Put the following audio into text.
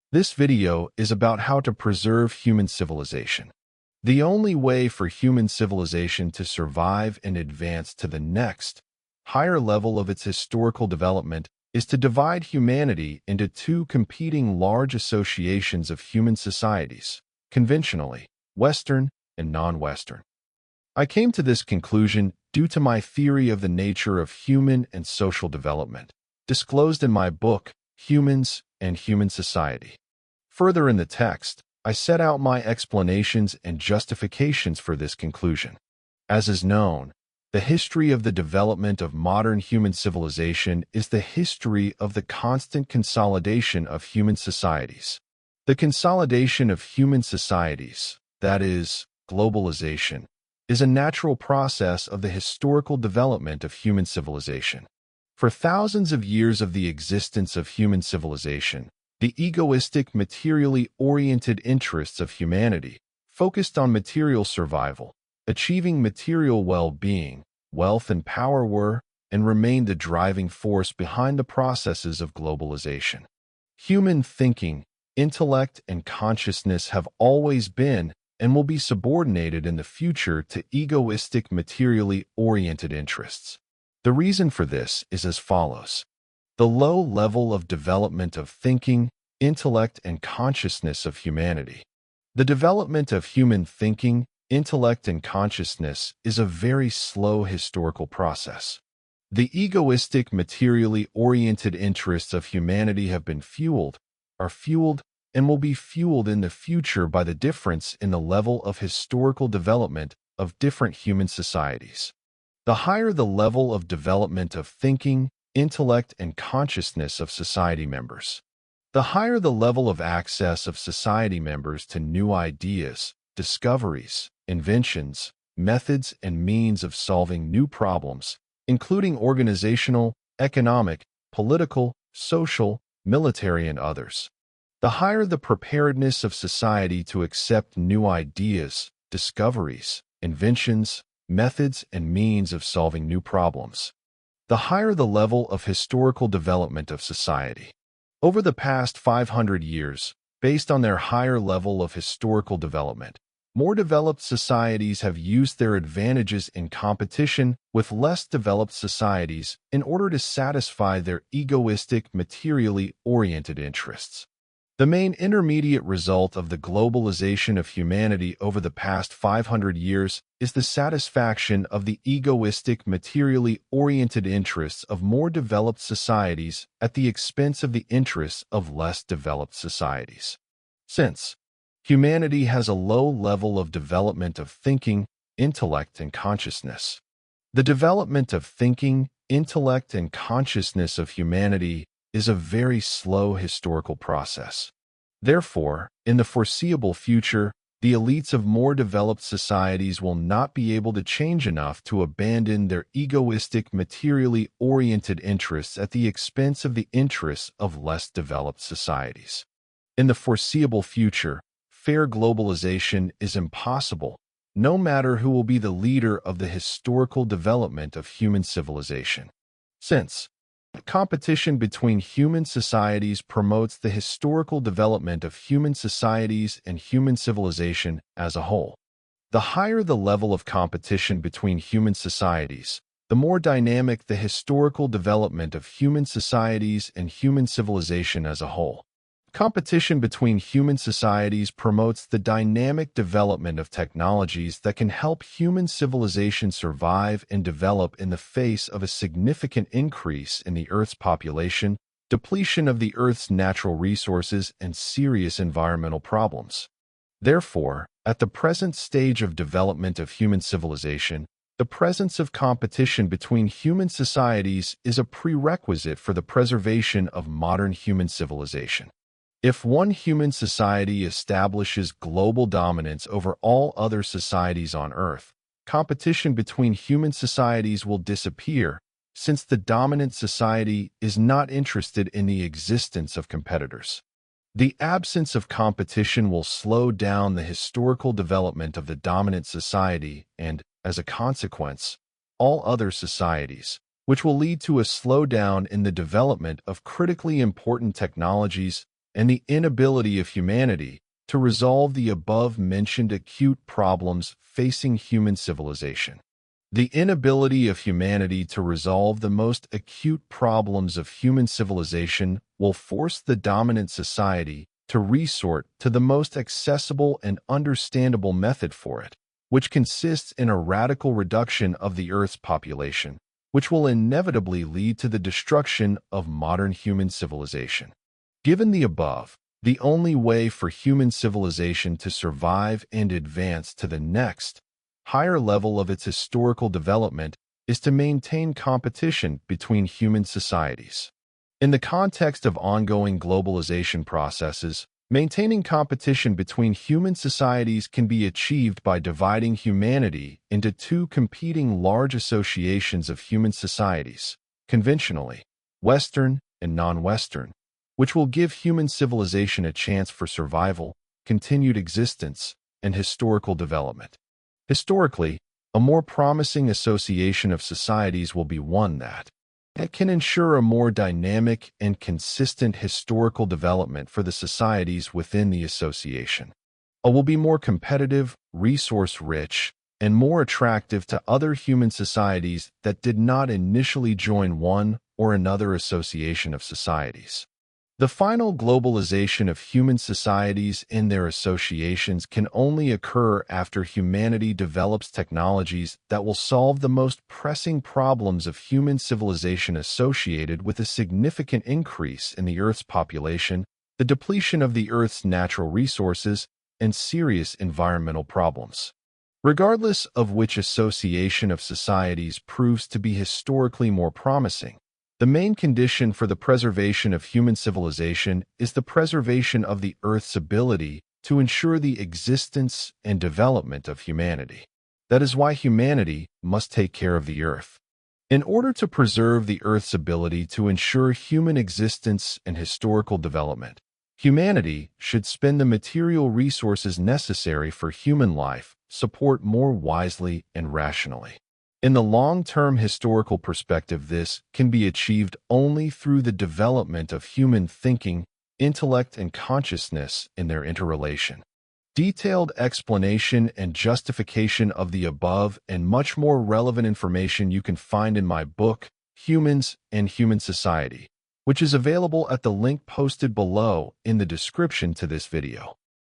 This video is about how to preserve human civilization. The only way for human civilization to survive and advance to the next, higher level of its historical development is to divide humanity into two competing large associations of human societies, conventionally, Western and non-Western. I came to this conclusion due to my theory of the nature of human and social development, disclosed in my book, Humans and Human Society. Further in the text, I set out my explanations and justifications for this conclusion. As is known, the history of the development of modern human civilization is the history of the constant consolidation of human societies. The consolidation of human societies, that is, globalization, is a natural process of the historical development of human civilization. For thousands of years of the existence of human civilization, the egoistic, materially oriented interests of humanity focused on material survival, achieving material well-being, wealth and power were and remain the driving force behind the processes of globalization. Human thinking, intellect, and consciousness have always been and will be subordinated in the future to egoistic, materially oriented interests. The reason for this is as follows. The low level of development of thinking, intellect, and consciousness of humanity. The development of human thinking, intellect, and consciousness is a very slow historical process. The egoistic, materially oriented interests of humanity have been fueled, are fueled, and will be fueled in the future by the difference in the level of historical development of different human societies. The higher the level of development of thinking, intellect, and consciousness of society members, the higher the level of access of society members to new ideas, discoveries, inventions, methods, and means of solving new problems, including organizational, economic, political, social, military, and others. The higher the preparedness of society to accept new ideas, discoveries, inventions, methods, and means of solving new problems, the higher the level of historical development of society. Over the past 500 years, based on their higher level of historical development, more developed societies have used their advantages in competition with less developed societies in order to satisfy their egoistic, materially oriented interests. The main intermediate result of the globalization of humanity over the past 500 years is the satisfaction of the egoistic, materially oriented interests of more developed societies at the expense of the interests of less developed societies. Since humanity has a low level of development of thinking, intellect, and consciousness, the development of thinking, intellect, and consciousness of humanity is a very slow historical process. Therefore, in the foreseeable future, the elites of more developed societies will not be able to change enough to abandon their egoistic, materially oriented interests at the expense of the interests of less developed societies. In the foreseeable future, fair globalization is impossible, no matter who will be the leader of the historical development of human civilization. Since competition between human societies promotes the historical development of human societies and human civilization as a whole. The higher the level of competition between human societies, the more dynamic the historical development of human societies and human civilization as a whole. Competition between human societies promotes the dynamic development of technologies that can help human civilization survive and develop in the face of a significant increase in the Earth's population, depletion of the Earth's natural resources, and serious environmental problems. Therefore, at the present stage of development of human civilization, the presence of competition between human societies is a prerequisite for the preservation of modern human civilization. If one human society establishes global dominance over all other societies on Earth, competition between human societies will disappear, since the dominant society is not interested in the existence of competitors. The absence of competition will slow down the historical development of the dominant society and, as a consequence, all other societies, which will lead to a slowdown in the development of critically important technologies and the inability of humanity to resolve the above-mentioned acute problems facing human civilization. The inability of humanity to resolve the most acute problems of human civilization will force the dominant society to resort to the most accessible and understandable method for it, which consists in a radical reduction of the Earth's population, which will inevitably lead to the destruction of modern human civilization. Given the above, the only way for human civilization to survive and advance to the next, higher level of its historical development is to maintain competition between human societies. In the context of ongoing globalization processes, maintaining competition between human societies can be achieved by dividing humanity into two competing large associations of human societies, conventionally, Western and non-Western, which will give human civilization a chance for survival, continued existence, and historical development. Historically, a more promising association of societies will be one that can ensure a more dynamic and consistent historical development for the societies within the association. It will be more competitive, resource-rich, and more attractive to other human societies that did not initially join one or another association of societies. The final globalization of human societies in their associations can only occur after humanity develops technologies that will solve the most pressing problems of human civilization associated with a significant increase in the Earth's population, the depletion of the Earth's natural resources, and serious environmental problems. Regardless of which association of societies proves to be historically more promising, the main condition for the preservation of human civilization is the preservation of the Earth's ability to ensure the existence and development of humanity. That is why humanity must take care of the Earth. In order to preserve the Earth's ability to ensure human existence and historical development, humanity should spend the material resources necessary for human life support more wisely and rationally. In the long-term historical perspective, this can be achieved only through the development of human thinking, intellect, and consciousness in their interrelation. Detailed explanation and justification of the above and much more relevant information you can find in my book, Humans and Human Society, which is available at the link posted below in the description to this video.